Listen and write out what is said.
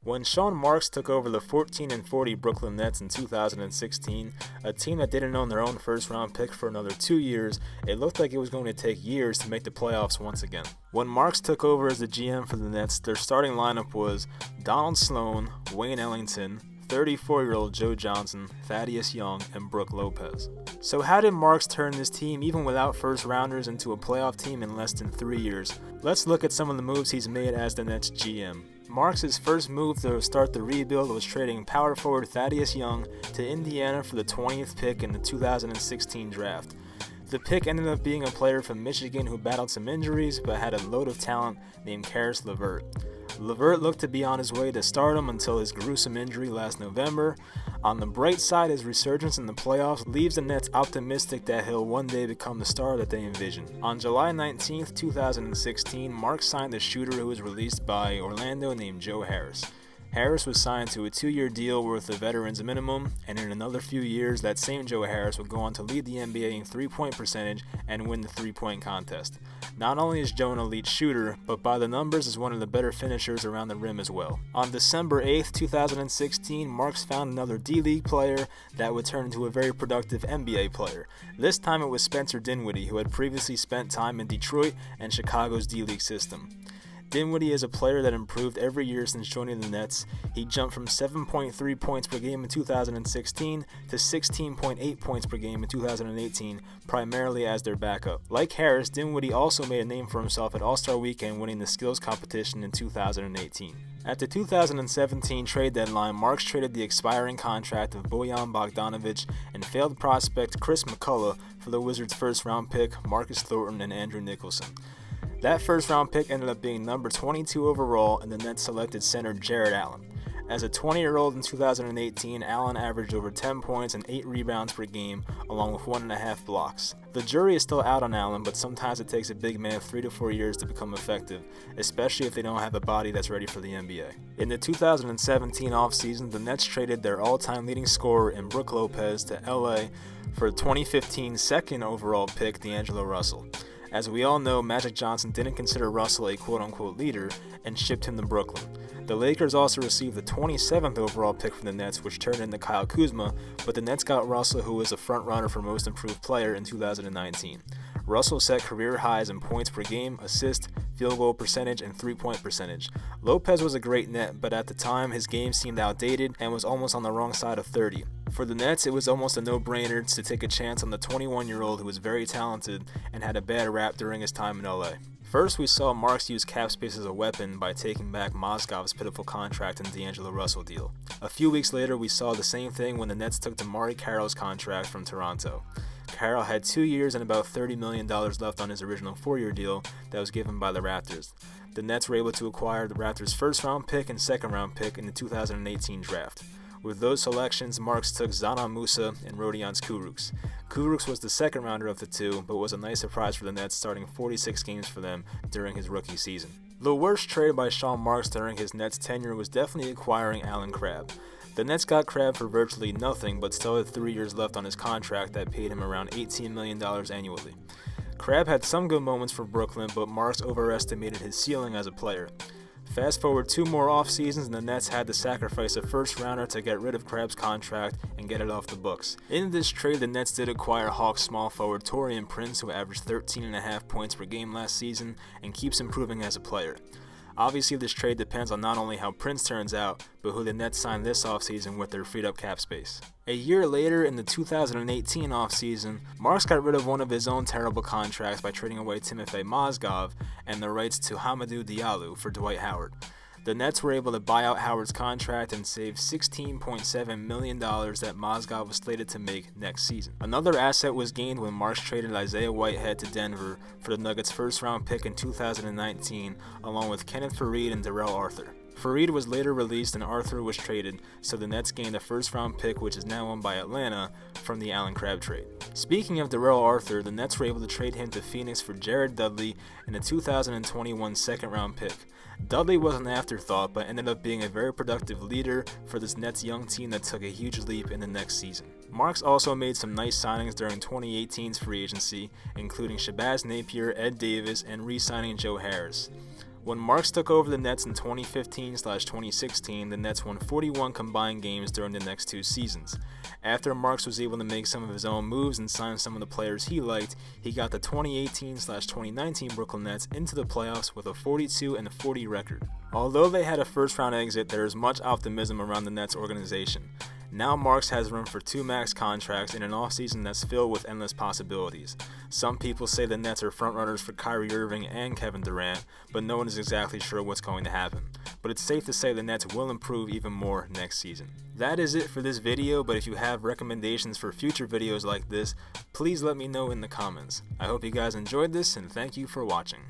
When Sean Marks took over the 14-40 Brooklyn Nets in 2016, a team that didn't own their own first-round pick for another 2 years, it looked like it was going to take years to make the playoffs once again. When Marks took over as the GM for the Nets, their starting lineup was Donald Sloan, Wayne Ellington, 34-year-old Joe Johnson, Thaddeus Young, and Brook Lopez. So how did Marks turn this team, even without first-rounders, into a playoff team in less than 3 years? Let's look at some of the moves he's made as the Nets GM. Marks' first move to start the rebuild was trading power forward Thaddeus Young to Indiana for the 20th pick in the 2016 draft. The pick ended up being a player from Michigan who battled some injuries but had a load of talent named Caris LeVert. LeVert looked to be on his way to stardom until his gruesome injury last November. On the bright side, his resurgence in the playoffs leaves the Nets optimistic that he'll one day become the star that they envision. On July 19, 2016, Marks signed a shooter who was released by Orlando named Joe Harris. Harris was signed to a 2-year deal worth a veteran's minimum, and in another few years, that same Joe Harris would go on to lead the NBA in three-point percentage and win the three-point contest. Not only is Joe an elite shooter, but by the numbers is one of the better finishers around the rim as well. On December 8, 2016, Marks found another D-League player that would turn into a very productive NBA player. This time it was Spencer Dinwiddie, who had previously spent time in Detroit and Chicago's D-League system. Dinwiddie is a player that improved every year since joining the Nets. He jumped from 7.3 points per game in 2016 to 16.8 points per game in 2018, primarily as their backup. Like Harris, Dinwiddie also made a name for himself at All-Star Weekend, winning the skills competition in 2018. At the 2017 trade deadline, Marks traded the expiring contract of Bojan Bogdanovic and failed prospect Chris McCullough for the Wizards' first-round pick, Marcus Thornton and Andrew Nicholson. That first-round pick ended up being number 22 overall, and the Nets selected center Jarrett Allen. As a 20-year-old in 2018, Allen averaged over 10 points and 8 rebounds per game, along with 1.5 blocks. The jury is still out on Allen, but sometimes it takes a big man 3 to 4 years to become effective, especially if they don't have a body that's ready for the NBA. In the 2017 offseason, the Nets traded their all-time leading scorer in Brook Lopez to LA for 2015 second overall pick D'Angelo Russell. As we all know, Magic Johnson didn't consider Russell a quote-unquote leader and shipped him to Brooklyn. The Lakers also received the 27th overall pick from the Nets, which turned into Kyle Kuzma, but the Nets got Russell, who was a front-runner for Most Improved Player in 2019. Russell set career highs in points per game, assists, field goal percentage, and three-point percentage. Lopez was a great net, but at the time his game seemed outdated and was almost on the wrong side of 30. For the Nets, it was almost a no-brainer to take a chance on the 21-year-old who was very talented and had a bad rap during his time in LA. First, we saw Marks use cap space as a weapon by taking back Mozgov's pitiful contract and D'Angelo Russell deal. A few weeks later, we saw the same thing when the Nets took DeMarre Carroll's contract from Toronto. Carroll had 2 years and about $30 million left on his original 4-year deal that was given by the Raptors. The Nets were able to acquire the Raptors' first-round pick and second-round pick in the 2018 draft. With those selections, Marks took Zana Musa and Rodion Kurucs. Kurucs was the second rounder of the two, but was a nice surprise for the Nets, starting 46 games for them during his rookie season. The worst trade by Sean Marks during his Nets tenure was definitely acquiring Allen Crabbe. The Nets got Crabbe for virtually nothing, but still had 3 years left on his contract that paid him around $18 million annually. Crabbe had some good moments for Brooklyn, but Marks overestimated his ceiling as a player. Fast forward 2 more off seasons and the Nets had to sacrifice a first-rounder to get rid of Crabbe's contract and get it off the books. In this trade, the Nets did acquire Hawks small forward Taurean Prince, who averaged 13.5 points per game last season and keeps improving as a player. Obviously, this trade depends on not only how Prince turns out, but who the Nets sign this offseason with their freed-up cap space. A year later, in the 2018 offseason, Marks got rid of one of his own terrible contracts by trading away Timofey Mozgov and the rights to Hamidou Diallo for Dwight Howard. The Nets were able to buy out Howard's contract and save $16.7 million that Mozgov was slated to make next season. Another asset was gained when Marks traded Isaiah Whitehead to Denver for the Nuggets' first-round pick in 2019, along with Kenneth Faried and Darrell Arthur. Faried was later released and Arthur was traded, so the Nets gained a first-round pick, which is now owned by Atlanta, from the Allen Crabbe trade. Speaking of Darrell Arthur, the Nets were able to trade him to Phoenix for Jared Dudley and a 2021 second-round pick. Dudley was an afterthought, but ended up being a very productive leader for this Nets young team that took a huge leap in the next season. Marks also made some nice signings during 2018's free agency, including Shabazz Napier, Ed Davis, and re-signing Joe Harris. When Marks took over the Nets in 2015/2016, the Nets won 41 combined games during the next 2 seasons. After Marks was able to make some of his own moves and sign some of the players he liked, he got the 2018/2019 Brooklyn Nets into the playoffs with a 42-40 record. Although they had a first-round exit, there is much optimism around the Nets organization. Now Marks has room for 2 max contracts in an offseason that's filled with endless possibilities. Some people say the Nets are frontrunners for Kyrie Irving and Kevin Durant, but no one is exactly sure what's going to happen. But it's safe to say the Nets will improve even more next season. That is it for this video, but if you have recommendations for future videos like this, please let me know in the comments. I hope you guys enjoyed this, and thank you for watching.